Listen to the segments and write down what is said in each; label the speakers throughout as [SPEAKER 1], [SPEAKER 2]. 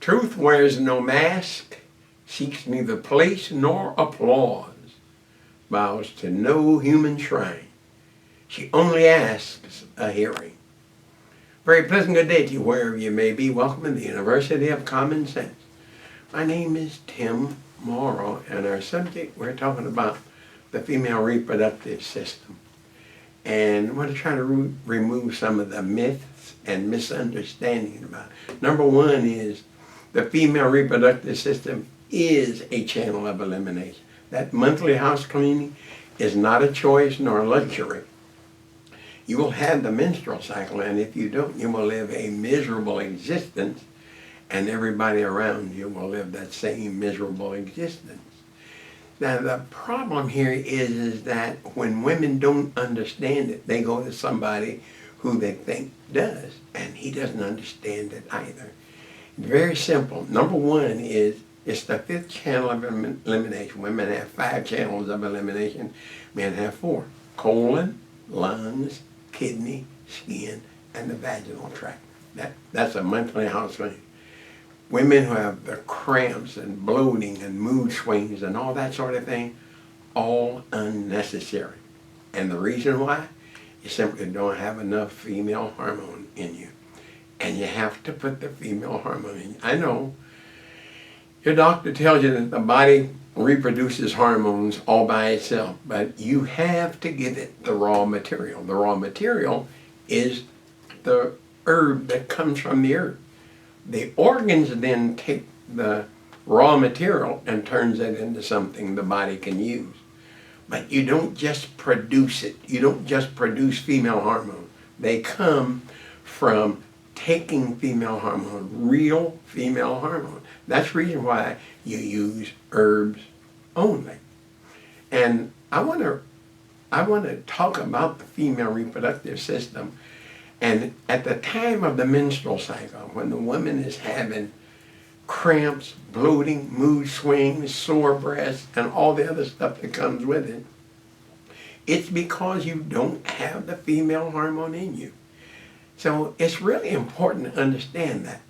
[SPEAKER 1] Truth wears no mask, seeks neither place nor applause, bows to no human shrine. She only asks a hearing. Very pleasant good day to you wherever you may be. Welcome to the University of Common Sense. My name is Tim Morrow, and our subject, we're talking about the female reproductive system. And I want to try to remove some of the myths and misunderstanding about it. Number one is the female reproductive system is a channel of elimination. That monthly house cleaning is not a choice nor a luxury. You will have the menstrual cycle, and if you don't, you will live a miserable existence, and everybody around you will live that same miserable existence. Now, the problem here is that when women don't understand it, they go to somebody who they think does, and he doesn't understand it either. Very simple. Number one is it's the fifth channel of elimination. Women have 5 channels of elimination. Men have 4. Colon, lungs, kidney, skin, and the vaginal tract. That's a monthly house cleaning. Women who have the cramps and bloating and mood swings and all that sort of thing, all unnecessary. And the reason why? You simply don't have enough female hormone in you. And you have to put the female hormone in you. I know your doctor tells you that the body reproduces hormones all by itself, but you have to give it the raw material. The raw material is the herb that comes from the earth. The organs then take the raw material and turns it into something the body can use. But you don't just produce it. You don't just produce female hormone. They come from taking female hormone, real female hormone. That's the reason why you use herbs only. And I want to talk about the female reproductive system. And at the time of the menstrual cycle, when the woman is having cramps, bloating, mood swings, sore breasts, and all the other stuff that comes with it, it's because you don't have the female hormone in you. So it's really important to understand that,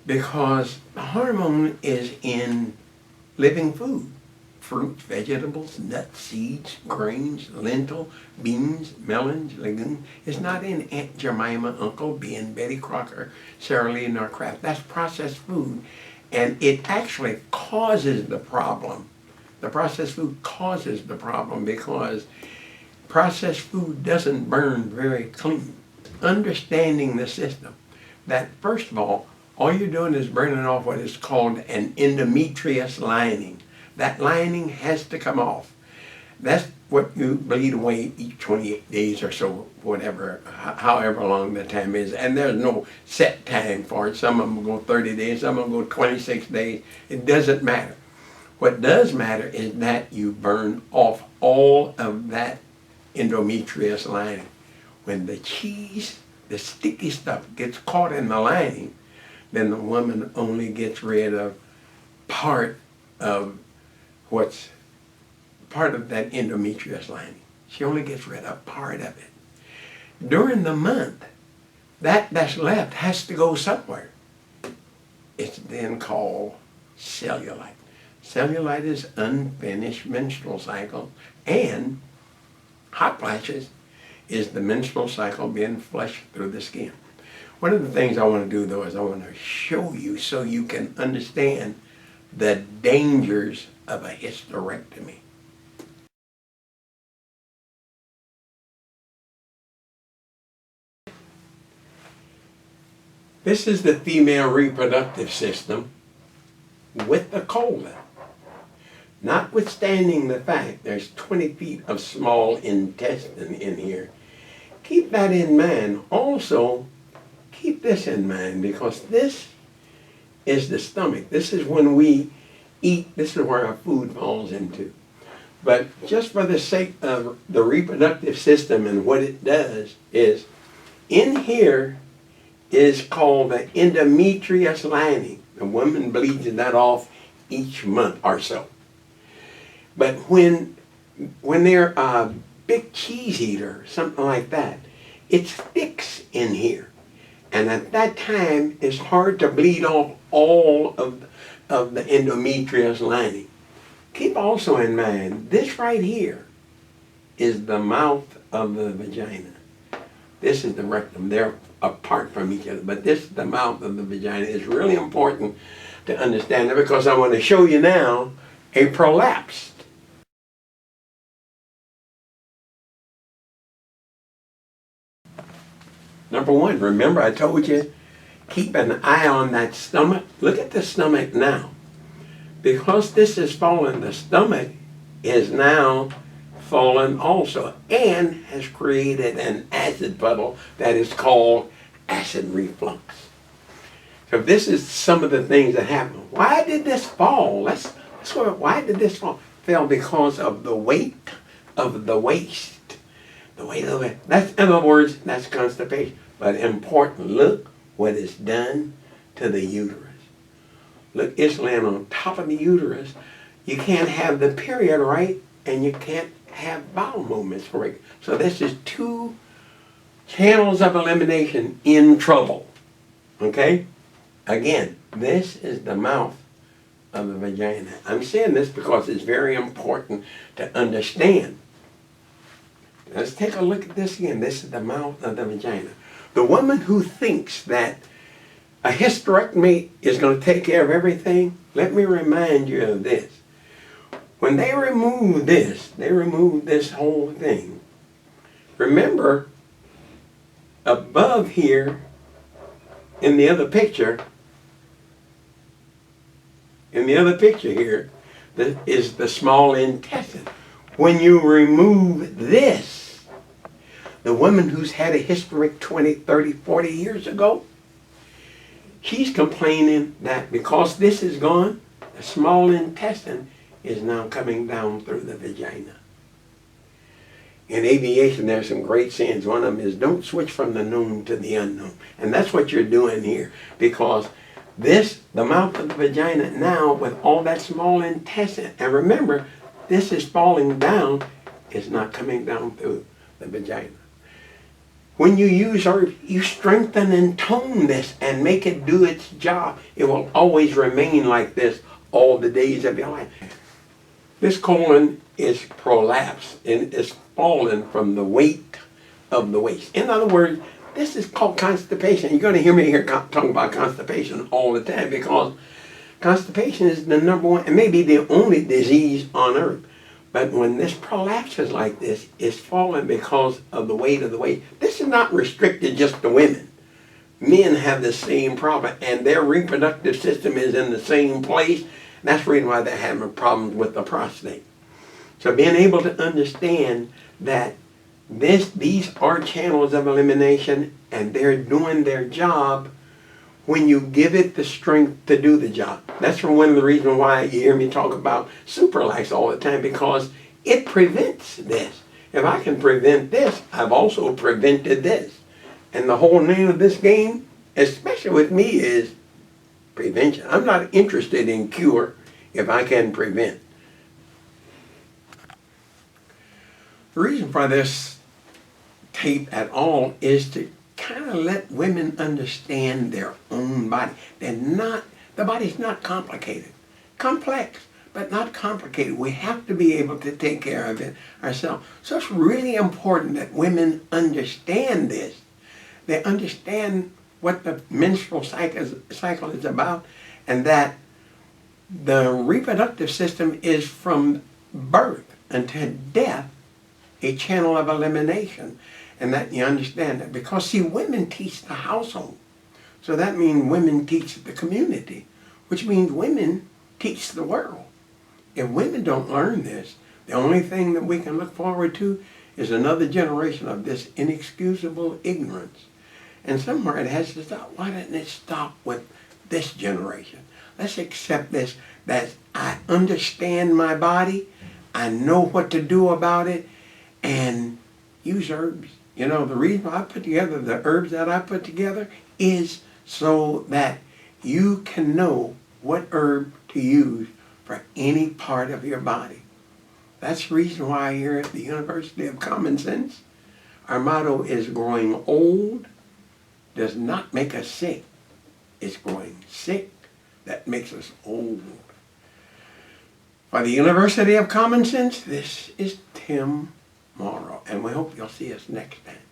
[SPEAKER 1] because the hormone is in living food. Fruits, vegetables, nuts, seeds, grains, lentil, beans, melons, legumes. It's not in Aunt Jemima, Uncle Ben, Betty Crocker, Sara Lee, nor Kraft. That's processed food, and it actually causes the problem. The processed food causes the problem because processed food doesn't burn very clean. Understanding the system, that first of all you're doing is burning off what is called an endometrious lining. That lining has to come off. That's what you bleed away each 28 days or so, whatever, however long the time is. And there's no set time for it. Some of them go 30 days, some of them go 26 days. It doesn't matter. What does matter is that you burn off all of that endometrious lining. When the cheese, the sticky stuff, gets caught in the lining, then the woman only gets rid of part of that endometrious lining. She only gets rid of part of it. During the month, that's left has to go somewhere. It's then called cellulite. Cellulite is unfinished menstrual cycle, and hot flashes is the menstrual cycle being flushed through the skin. One of the things I want to do, though, is I want to show you so you can understand the dangers of a hysterectomy. This is the female reproductive system with the colon. Notwithstanding the fact there's 20 feet of small intestine in here, keep that in mind. Also, keep this in mind, because this is the stomach. This is when we eat. This is where our food falls into. But just for the sake of the reproductive system and what it does is, in here is called the endometrious lining. The woman bleeds that off each month or so. But when they're a big cheese eater, something like that, it sticks in here. And at that time, it's hard to bleed off all of the endometrial lining. Keep also in mind, this right here is the mouth of the vagina. This is the rectum. They're apart from each other, but this is the mouth of the vagina. It's really important to understand it because I want to show you now a prolapse. Number one, remember I told you, keep an eye on that stomach. Look at the stomach now. Because this is fallen, the stomach is now fallen also and has created an acid puddle that is called acid reflux. So this is some of the things that happen. Why did this fall? Why did this fall? It fell because of the weight of the waist. The weight of the waist. That's, in other words, that's constipation. But important, look what is done to the uterus. Look, it's laying on top of the uterus. You can't have the period right, and you can't have bowel movements right. So this is two channels of elimination in trouble. Okay? Again, this is the mouth of the vagina. I'm saying this because it's very important to understand. Let's take a look at this again. This is the mouth of the vagina. The woman who thinks that a hysterectomy is going to take care of everything, let me remind you of this. When they remove this whole thing. Remember, above here, in the other picture here, is the small intestine. When you remove this, the woman who's had a hysterectomy 20, 30, 40 years ago, she's complaining that because this is gone, the small intestine is now coming down through the vagina. In aviation, there's some great sayings. One of them is, don't switch from the known to the unknown. And that's what you're doing here. Because this, the mouth of the vagina now, with all that small intestine, and remember, this is falling down, it's not coming down through the vagina. When you use herbs, you strengthen and tone this and make it do its job. It will always remain like this all the days of your life. This colon is prolapse and is fallen from the weight of the waist. In other words, this is called constipation. You're going to hear me here talking about constipation all the time because constipation is the number one and maybe the only disease on earth. But when this prolapses like this, it's falling because of the weight of the waist. This is not restricted just to women. Men have the same problem and their reproductive system is in the same place. That's the reason why they're having problems with the prostate. So being able to understand that these are channels of elimination and they're doing their job when you give it the strength to do the job. That's one of the reasons why you hear me talk about Supralax all the time, because it prevents this. If I can prevent this, I've also prevented this. And the whole name of this game, especially with me, is prevention. I'm not interested in cure if I can prevent. The reason for this tape at all is to kind of let women understand their own body. The body's not complicated. Complex, but not complicated. We have to be able to take care of it ourselves. So it's really important that women understand this. They understand what the menstrual cycle is about, and that the reproductive system is from birth until death a channel of elimination. And that you understand that. Because, see, women teach the household. So that means women teach the community, which means women teach the world. If women don't learn this, the only thing that we can look forward to is another generation of this inexcusable ignorance. And somewhere it has to stop. Why doesn't it stop with this generation? Let's accept this, that I understand my body, I know what to do about it, and use herbs. You know, the reason I put together the herbs that I put together is so that you can know what herb to use for any part of your body. That's the reason why here at the University of Common Sense, our motto is growing old does not make us sick. It's growing sick that makes us old. For the University of Common Sense, this is Tim Morrow, and we hope you'll see us next time.